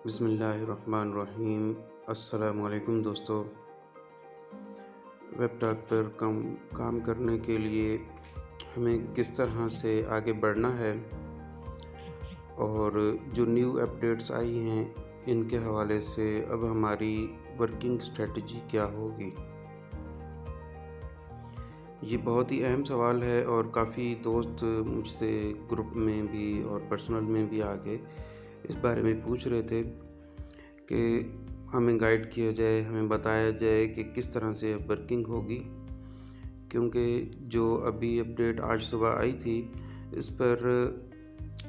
बिस्मिल्लाहिर्रहमानिर्रहीम। अस्सलामुअलैकुम दोस्तों। वेब टॉक पर काम करने के लिए हमें किस तरह से आगे बढ़ना है और जो न्यू अपडेट्स आई हैं इनके हवाले से अब हमारी वर्किंग स्ट्रेटजी क्या होगी, ये बहुत ही अहम सवाल है। और काफ़ी दोस्त मुझसे ग्रुप में भी और पर्सनल में भी आके इस बारे में पूछ रहे थे कि हमें गाइड किया जाए, हमें बताया जाए कि किस तरह से वर्किंग होगी। क्योंकि जो अभी अपडेट आज सुबह आई थी इस पर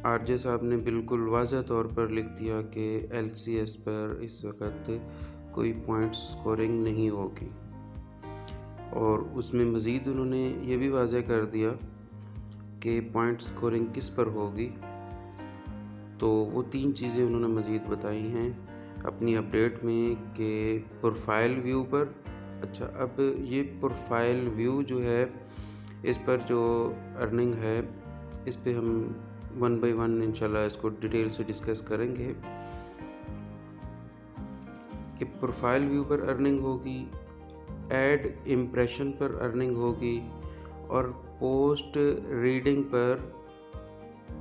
आरजे साहब ने बिल्कुल वाज़ह तौर पर लिख दिया कि LCS पर इस वक्त कोई पॉइंट स्कोरिंग नहीं होगी। और उसमें मज़ीद उन्होंने ये भी वाज़ह कर दिया कि पॉइंट स्कोरिंग किस पर होगी। तो वो 3 चीज़ें उन्होंने मज़ीद बताई हैं अपनी अपडेट में कि प्रोफाइल व्यू पर। अच्छा, अब ये प्रोफाइल व्यू जो है इस पर जो अर्निंग है इस पे हम 1 बाय 1 इंशाल्लाह इसको डिटेल से डिस्कस करेंगे कि प्रोफाइल व्यू पर अर्निंग होगी, ऐड इम्प्रेशन पर अर्निंग होगी और पोस्ट रीडिंग पर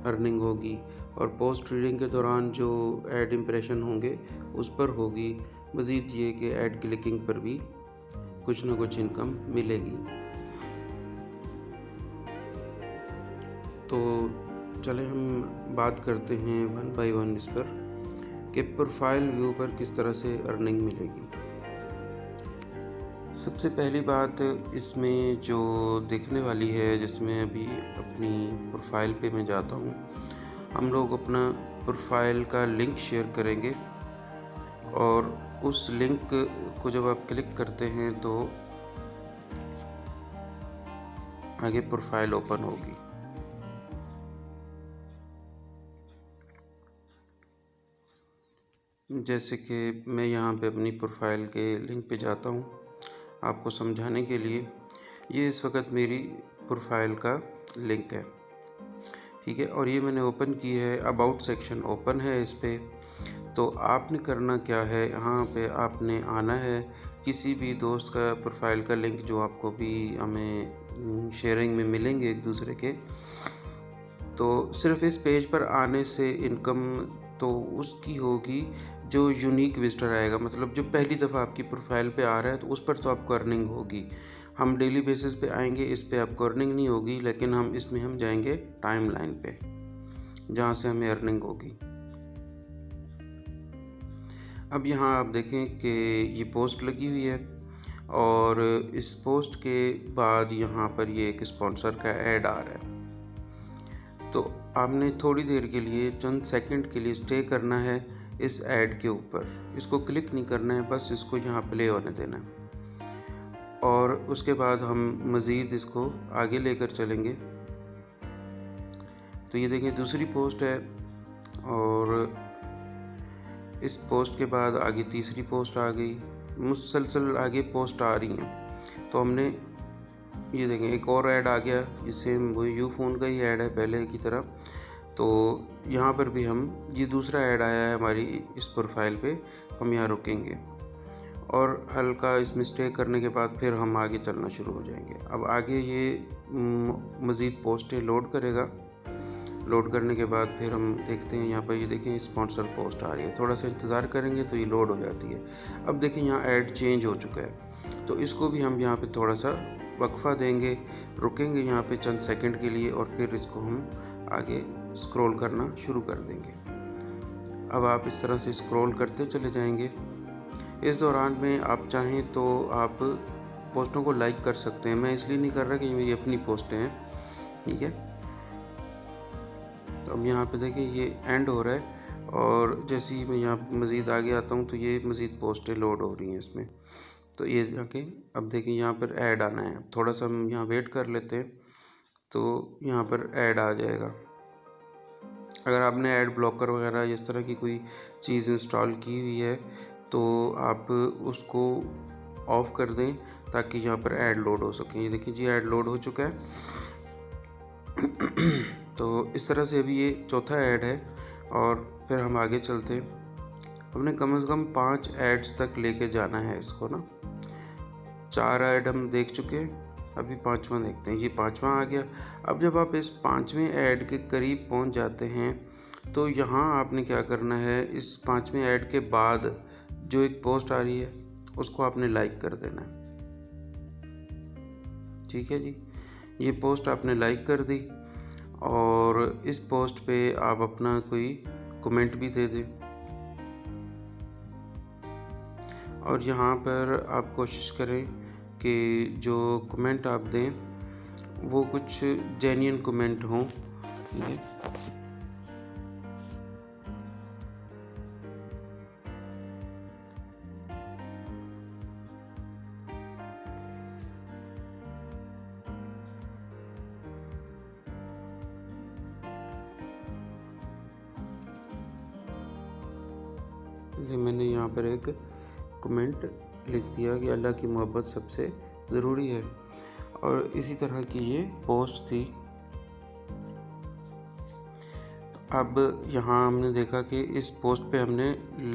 अर्निंग होगी। और पोस्ट रीडिंग के दौरान जो ऐड इम्प्रेशन होंगे उस पर होगी। मज़ीद ये कि ऐड क्लिकिंग पर भी कुछ ना कुछ इनकम मिलेगी। तो चले हम बात करते हैं 1 बाय 1 इस पर कि प्रोफाइल व्यू पर किस तरह से अर्निंग मिलेगी। सबसे पहली बात इसमें जो देखने वाली है, जिसमें अभी अपनी प्रोफाइल पे मैं जाता हूँ, हम लोग अपना प्रोफाइल का लिंक शेयर करेंगे और उस लिंक को जब आप क्लिक करते हैं तो आगे प्रोफाइल ओपन होगी। जैसे कि मैं यहाँ पे अपनी प्रोफाइल के लिंक पे जाता हूँ आपको समझाने के लिए। ये इस वक्त मेरी प्रोफाइल का लिंक है, ठीक है। और ये मैंने ओपन की है, अबाउट सेक्शन ओपन है इस पे। तो आपने करना क्या है, यहाँ पे आपने आना है, किसी भी दोस्त का प्रोफाइल का लिंक जो आपको भी हमें शेयरिंग में मिलेंगे एक दूसरे के, तो सिर्फ इस पेज पर आने से इनकम तो उसकी होगी जो यूनिक विजिटर आएगा, मतलब जो पहली दफ़ा आपकी प्रोफाइल पे आ रहा है तो उस पर तो आपको अर्निंग होगी। हम डेली बेसिस पे आएंगे, इस पे आपको अर्निंग नहीं होगी, लेकिन हम जाएंगे टाइम लाइन पे जहाँ से हमें अर्निंग होगी। अब यहाँ आप देखें कि ये पोस्ट लगी हुई है और इस पोस्ट के बाद यहाँ पर ये एक स्पॉन्सर का ऐड आ रहा है। तो आपने थोड़ी देर के लिए, चंद सेकंड के लिए स्टे करना है इस ऐड के ऊपर। इसको क्लिक नहीं करना है, बस इसको यहाँ प्ले होने देना है और उसके बाद हम मज़ीद इसको आगे लेकर चलेंगे। तो ये देखें दूसरी पोस्ट है और इस पोस्ट के बाद आगे तीसरी पोस्ट आ गई, मुसलसल आगे पोस्ट आ रही हैं। तो हमने ये देखें एक और ऐड आ गया, इससे वो यूफोन का ही ऐड है पहले की तरह। तो यहाँ पर भी हम, ये दूसरा ऐड आया है हमारी इस प्रोफाइल पे, हम यहाँ रुकेंगे और हल्का इसमें स्टे करने के बाद फिर हम आगे चलना शुरू हो जाएंगे। अब आगे ये मज़ीद पोस्टें लोड करेगा। लोड करने के बाद फिर हम देखते हैं, यहाँ पर ये देखें स्पॉन्सर पोस्ट आ रही है। थोड़ा सा इंतज़ार करेंगे तो ये लोड हो जाती है। अब देखें यहाँ ऐड चेंज हो चुका है, तो इसको भी हम यहाँ पे थोड़ा सा वक्फ़ा देंगे, रुकेंगे यहाँ पे चंद सेकंड के लिए और फिर इसको हम आगे स्क्रॉल करना शुरू कर देंगे। अब आप इस तरह से स्क्रॉल करते चले जाएंगे। इस दौरान में आप चाहें तो आप पोस्टों को लाइक कर सकते हैं। मैं इसलिए नहीं कर रहा कि ये मेरी अपनी पोस्टें हैं, ठीक है। तो अब यहाँ पे देखिए ये एंड हो रहा है और जैसे ही मैं यहाँ मज़ीद आगे आता हूँ तो ये मज़ीद पोस्टें लोड हो रही हैं इसमें। तो ये जाके अब देखिए यहाँ पर ऐड आना है। थोड़ा सा हम यहाँ वेट कर लेते हैं तो यहाँ पर ऐड आ जाएगा। अगर आपने ऐड ब्लॉकर वगैरह इस तरह की कोई चीज़ इंस्टॉल की हुई है तो आप उसको ऑफ़ कर दें ताकि यहाँ पर ऐड लोड हो सके। ये देखिए जी ऐड लोड हो चुका है। तो इस तरह से अभी ये चौथा ऐड है और फिर हम आगे चलते हैं। हमने कम से कम 5 एड्स तक लेके जाना है इसको ना। 4 ऐड हम देख चुके हैं, अभी 5वां देखते हैं। ये 5वां आ गया। अब जब आप इस 5वें ऐड के करीब पहुंच जाते हैं तो यहाँ आपने क्या करना है, इस 5वें ऐड के बाद जो एक पोस्ट आ रही है उसको आपने लाइक कर देना है। ठीक है जी, ये पोस्ट आपने लाइक कर दी और इस पोस्ट पे आप अपना कोई कमेंट भी दे दें। और यहाँ पर आप कोशिश करें कि जो कमेंट आप दें वो कुछ जेन्युइन कमेंट हों। ठीक है, ये मैंने यहाँ पर एक कमेंट लिख दिया कि अल्लाह की मोहब्बत सबसे ज़रूरी है। और इसी तरह की ये पोस्ट थी। अब यहाँ हमने देखा कि इस पोस्ट पे हमने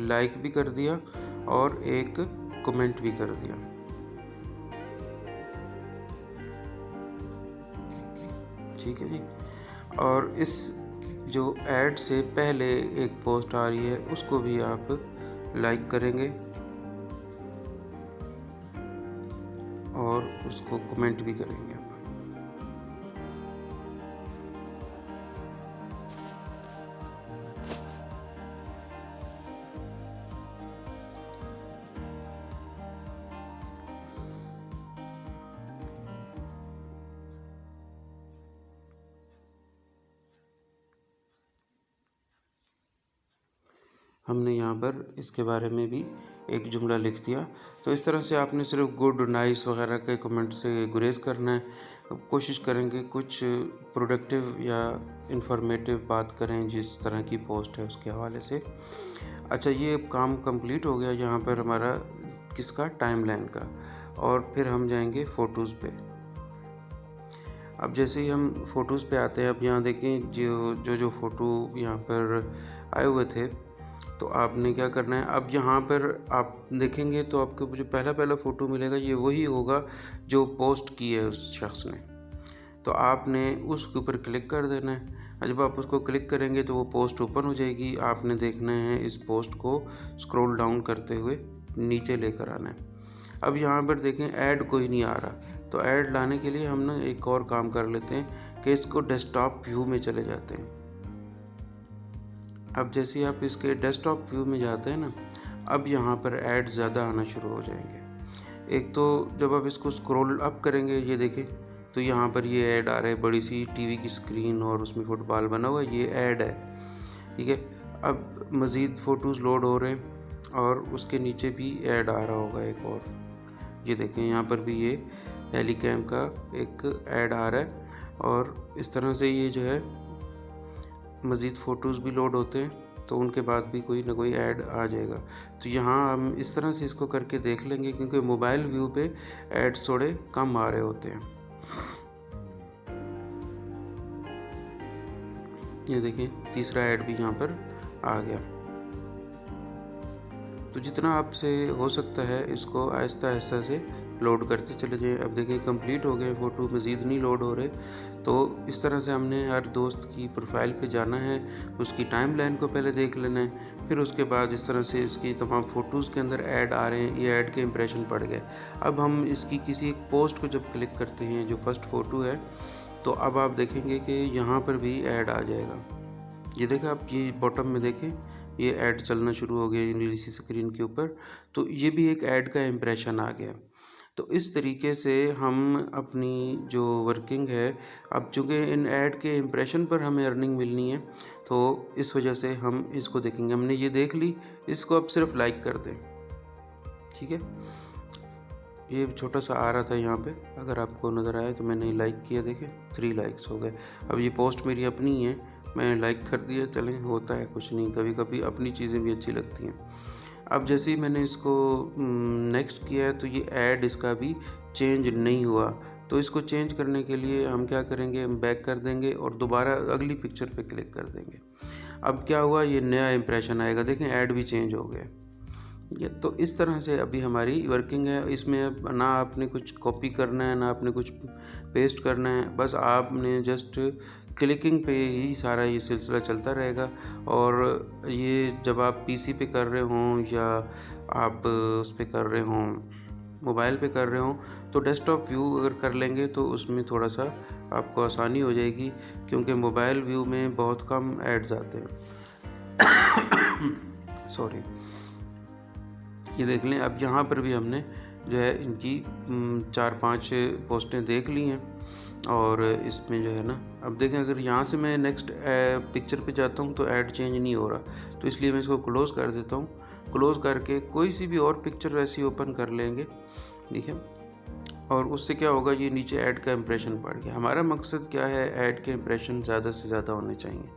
लाइक भी कर दिया और एक कमेंट भी कर दिया। ठीक है जी, और इस जो ऐड से पहले एक पोस्ट आ रही है उसको भी आप लाइक करेंगे और उसको कमेंट भी करेंगे आप। हमने यहाँ पर इसके बारे में भी एक जुमला लिख दिया। तो इस तरह से आपने सिर्फ गुड, नाइस वगैरह के कमेंट से गुरेज करना है। कोशिश करेंगे कुछ प्रोडक्टिव या इंफॉर्मेटिव बात करें जिस तरह की पोस्ट है उसके हवाले से। अच्छा, ये काम कंप्लीट हो गया यहाँ पर हमारा किसका, टाइमलाइन का। और फिर हम जाएंगे फ़ोटोज़ पे। अब जैसे ही हम फ़ोटोज़ पे आते हैं, अब यहाँ देखें जो फ़ोटो यहाँ पर आए हुए थे, तो आपने क्या करना है, अब यहाँ पर आप देखेंगे तो आपको जो पहला फ़ोटो मिलेगा ये वही होगा जो पोस्ट की है उस शख्स ने। तो आपने उसके ऊपर क्लिक कर देना है। और जब आप उसको क्लिक करेंगे तो वो पोस्ट ओपन हो जाएगी। आपने देखना है इस पोस्ट को स्क्रॉल डाउन करते हुए नीचे लेकर आना है। अब यहाँ पर देखें ऐड कोई नहीं आ रहा, तो ऐड लाने के लिए हम ना एक और काम कर लेते हैं कि इसको डेस्कटॉप व्यू में चले जाते हैं। अब जैसे आप इसके डेस्कटॉप व्यू में जाते हैं ना, अब यहाँ पर ऐड ज़्यादा आना शुरू हो जाएंगे। एक तो जब आप इसको स्क्रॉल अप करेंगे, ये देखें तो यहाँ पर ये ऐड आ रहा है, बड़ी सी टीवी की स्क्रीन और उसमें फुटबॉल बना हुआ, ये ऐड है। ठीक है, अब मज़ीद फ़ोटोज़ लोड हो रहे हैं और उसके नीचे भी ऐड आ रहा होगा एक और। ये देखें यहाँ पर भी ये हेलीकैम का एक ऐड आ रहा है। और इस तरह से ये जो है मज़ीद फ़ोटोज़ भी लोड होते हैं, तो उनके बाद भी कोई ना कोई ऐड आ जाएगा। तो यहाँ हम इस तरह से इसको करके देख लेंगे, क्योंकि मोबाइल व्यू पे ऐड्स थोड़े कम आ रहे होते हैं। ये देखिए तीसरा ऐड भी यहाँ पर आ गया। तो जितना आपसे हो सकता है इसको आहिस्ता आहिस्ता से लोड करते चले जाएं। अब देखिए कंप्लीट हो गए फ़ोटो, मज़ीद नहीं लोड हो रहे। तो इस तरह से हमने हर दोस्त की प्रोफाइल पे जाना है, उसकी टाइमलाइन को पहले देख लेना है, फिर उसके बाद इस तरह से इसकी तमाम फ़ोटोज़ के अंदर ऐड आ रहे हैं, ये ऐड के इंप्रेशन पड़ गए। अब हम इसकी किसी एक पोस्ट को जब क्लिक करते हैं, जो फर्स्ट फ़ोटो है, तो अब आप देखेंगे कि यहाँ पर भी ऐड आ जाएगा। ये देखा आप, ये बॉटम में देखें ये ऐड चलना शुरू हो गया नीली सी स्क्रीन के ऊपर। तो ये भी एक ऐड का इम्प्रेशन आ गया। तो इस तरीके से हम अपनी जो वर्किंग है, अब चूँकि इन ऐड के इम्प्रेशन पर हमें अर्निंग मिलनी है, तो इस वजह से हम इसको देखेंगे। हमने ये देख ली, इसको अब सिर्फ लाइक कर दें। ठीक है, ये छोटा सा आ रहा था यहाँ पे, अगर आपको नज़र आए तो मैंने लाइक किया, देखें 3 लाइक्स हो गए। अब ये पोस्ट मेरी अपनी है, मैंने लाइक कर दिया, चलें होता है कुछ नहीं, कभी कभी अपनी चीज़ें भी अच्छी लगती हैं। अब जैसे ही मैंने इसको नेक्स्ट किया है, तो ये ऐड इसका भी चेंज नहीं हुआ। तो इसको चेंज करने के लिए हम क्या करेंगे, हम बैक कर देंगे और दोबारा अगली पिक्चर पे क्लिक कर देंगे। अब क्या हुआ, ये नया इम्प्रेशन आएगा, देखें ऐड भी चेंज हो गया। ये तो इस तरह से अभी हमारी वर्किंग है। इसमें अब ना आपने कुछ कॉपी करना है, ना आपने कुछ पेस्ट करना है, बस आपने जस्ट क्लिकिंग पे ही सारा ये सिलसिला चलता रहेगा। और ये जब आप पीसी पे कर रहे हों या आप उस पे कर रहे हों, मोबाइल पे कर रहे हों, तो डेस्कटॉप व्यू अगर कर लेंगे तो उसमें थोड़ा सा आपको आसानी हो जाएगी, क्योंकि मोबाइल व्यू में बहुत कम ऐड्स आते हैं। सॉरी। ये देख लें, अब यहाँ पर भी हमने जो है इनकी 4-5 पोस्टें देख ली हैं। और इसमें जो है ना, अब देखें अगर यहाँ से मैं नेक्स्ट पिक्चर पे जाता हूँ तो ऐड चेंज नहीं हो रहा, तो इसलिए मैं इसको क्लोज़ कर देता हूँ। क्लोज़ करके कोई सी भी और पिक्चर वैसी ओपन कर लेंगे, ठीक है। और उससे क्या होगा, ये नीचे ऐड का इम्प्रेशन पड़ गया। हमारा मकसद क्या है, ऐड के इम्प्रेशन ज़्यादा से ज़्यादा होने चाहिए,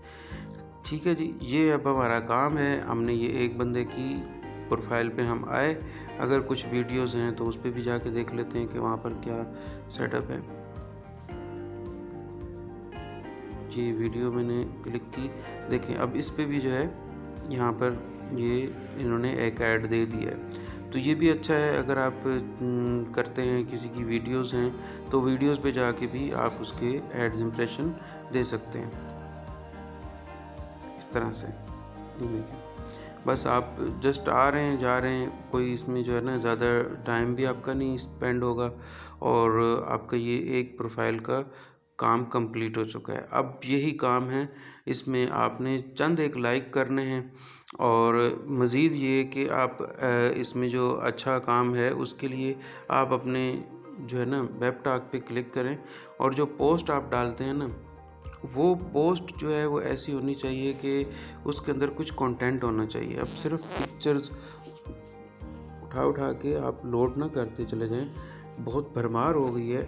ठीक है जी। ये अब हमारा काम है। हमने ये एक बंदे की प्रोफाइल पे हम आए, अगर कुछ वीडियोस हैं तो उस पर भी जाके देख लेते हैं कि वहाँ पर क्या सेटअप है। ये वीडियो मैंने क्लिक की, देखें अब इस पे भी जो है यहाँ पर ये इन्होंने एक ऐड दे दिया है। तो ये भी अच्छा है, अगर आप करते हैं, किसी की वीडियोस हैं तो वीडियोस पे जाके भी आप उसके एड्स इंप्रेशन दे सकते हैं इस तरह से। बस आप जस्ट आ रहे हैं, जा रहे हैं, कोई इसमें जो है ना ज़्यादा टाइम भी आपका नहीं स्पेंड होगा, और आपका ये एक प्रोफाइल का काम कंप्लीट हो चुका है। अब यही काम है, इसमें आपने चंद एक लाइक करने हैं, और मज़ीद ये कि आप इसमें जो अच्छा काम है उसके लिए आप अपने जो है ना वेब टॉक पे क्लिक करें, और जो पोस्ट आप डालते हैं ना, वो पोस्ट जो है वो ऐसी होनी चाहिए कि उसके अंदर कुछ कंटेंट होना चाहिए। अब सिर्फ पिक्चर्स उठा के आप लोड ना करते चले जाएं। बहुत भरमार हो गई है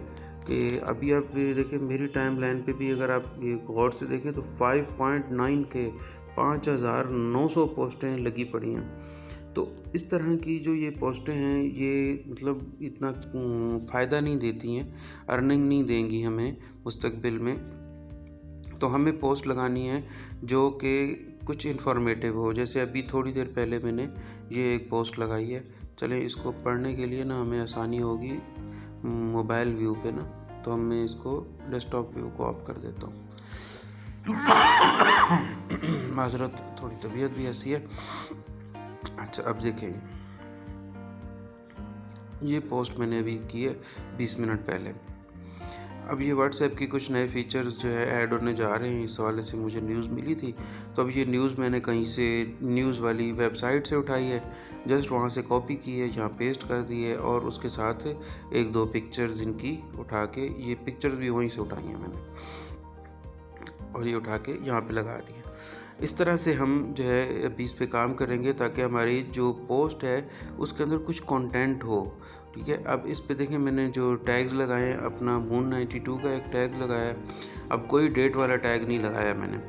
कि अभी आप देखिए मेरी टाइम लाइन पे भी अगर आप ये गौर से देखें तो 5.9 के 5,900 पोस्टें लगी पड़ी हैं। तो इस तरह की जो ये पोस्टें हैं, ये मतलब इतना फ़ायदा नहीं देती हैं, अर्निंग नहीं देंगी हमें मुस्तकबिल में। तो हमें पोस्ट लगानी है जो कि कुछ इन्फॉर्मेटिव हो। जैसे अभी थोड़ी देर पहले मैंने ये एक पोस्ट लगाई है, चलें इसको पढ़ने के लिए ना हमें आसानी होगी मोबाइल व्यू पे ना, तो मैं इसको डेस्कटॉप व्यू को ऑफ कर देता हूँ। माजरत, थोड़ी तबीयत भी ऐसी है। अच्छा, अब देखें, ये पोस्ट मैंने अभी की है 20 मिनट पहले। अब ये व्हाट्सएप की कुछ नए फीचर्स जो है ऐड होने जा रहे हैं, इस हवाले से मुझे न्यूज़ मिली थी। तो अब ये न्यूज़ मैंने कहीं से न्यूज़ वाली वेबसाइट से उठाई है, जस्ट वहाँ से कॉपी की है, यहाँ पेस्ट कर दी है, और उसके साथ 1-2 पिक्चर्स इनकी उठा के, ये पिक्चर्स भी वहीं से उठाई हैं मैंने, और ये उठा के यहाँ पे लगा दिया। इस तरह से हम जो है अभी इस पे काम करेंगे ताकि हमारी जो पोस्ट है उसके अंदर कुछ कंटेंट हो, ठीक है। अब इस पे देखें मैंने जो टैग्स लगाए हैं, अपना Moon92 का एक टैग लगाया है। अब कोई डेट वाला टैग नहीं लगाया मैंने,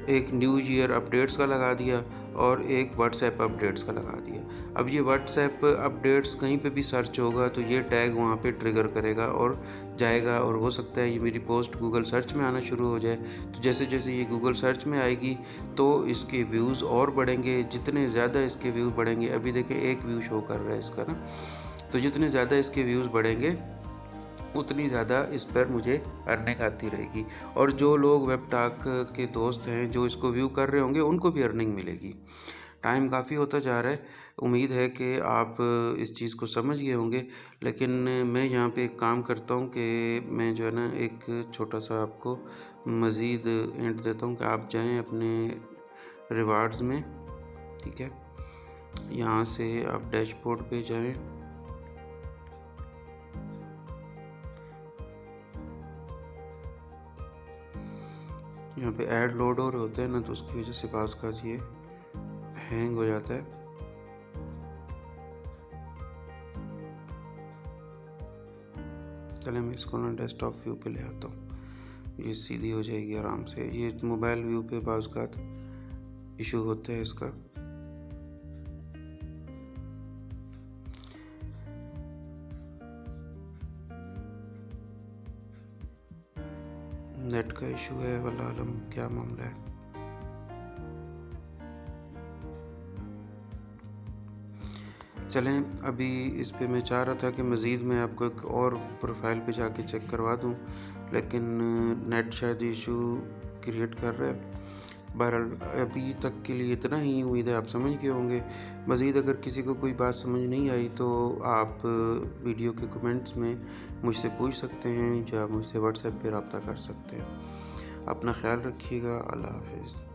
एक न्यू ईयर अपडेट्स का लगा दिया और एक व्हाट्सएप अपडेट्स का लगा दिया। अब ये व्हाट्सएप अपडेट्स कहीं पे भी सर्च होगा तो ये टैग वहाँ पे ट्रिगर करेगा और जाएगा, और हो सकता है ये मेरी पोस्ट गूगल सर्च में आना शुरू हो जाए। तो जैसे जैसे ये गूगल सर्च में आएगी तो इसके व्यूज़ और बढ़ेंगे। जितने ज़्यादा इसके व्यू बढ़ेंगे, अभी देखें 1 व्यू शो कर रहा है इसका ना, तो जितने ज़्यादा इसके व्यूज़ बढ़ेंगे उतनी ज़्यादा इस पर मुझे अर्निंग आती रहेगी। और जो लोग वेब टॉक के दोस्त हैं जो इसको व्यू कर रहे होंगे उनको भी अर्निंग मिलेगी। टाइम काफ़ी होता जा रहा है, उम्मीद है कि आप इस चीज़ को समझ गए होंगे। लेकिन मैं यहाँ पे एक काम करता हूँ कि मैं जो है ना एक छोटा सा आपको मज़ीद हिंट देता हूँ कि आप जाएँ अपने रिवार्ड्स में, ठीक है। यहाँ से आप डैशबोर्ड पे जाएँ, यहाँ पे ऐड लोड हो रहे होते हैं ना, तो उसकी वजह से बाज़ का ये हैंग हो जाता है। चले मैं इसको ना डेस्कटॉप व्यू पे ले आता हूँ, ये सीधी हो जाएगी आराम से। ये मोबाइल व्यू पे बाज़ का इशू होता है इसका। नेट का इशू है, वल्लाह आलम क्या मामला है। चलें, अभी इस पे मैं चाह रहा था कि मज़ीद मैं आपको एक और प्रोफाइल पे जाके चेक करवा दूं, लेकिन नेट शायद इशू क्रिएट कर रहा है। बहरहाल अभी तक के लिए इतना ही, उम्मीद है आप समझ गए होंगे। मज़ीद अगर किसी को कोई बात समझ नहीं आई तो आप वीडियो के कमेंट्स में मुझसे पूछ सकते हैं या मुझसे व्हाट्सएप पे रब्ता कर सकते हैं। अपना ख्याल रखिएगा। अल्लाह हाफ़िज़।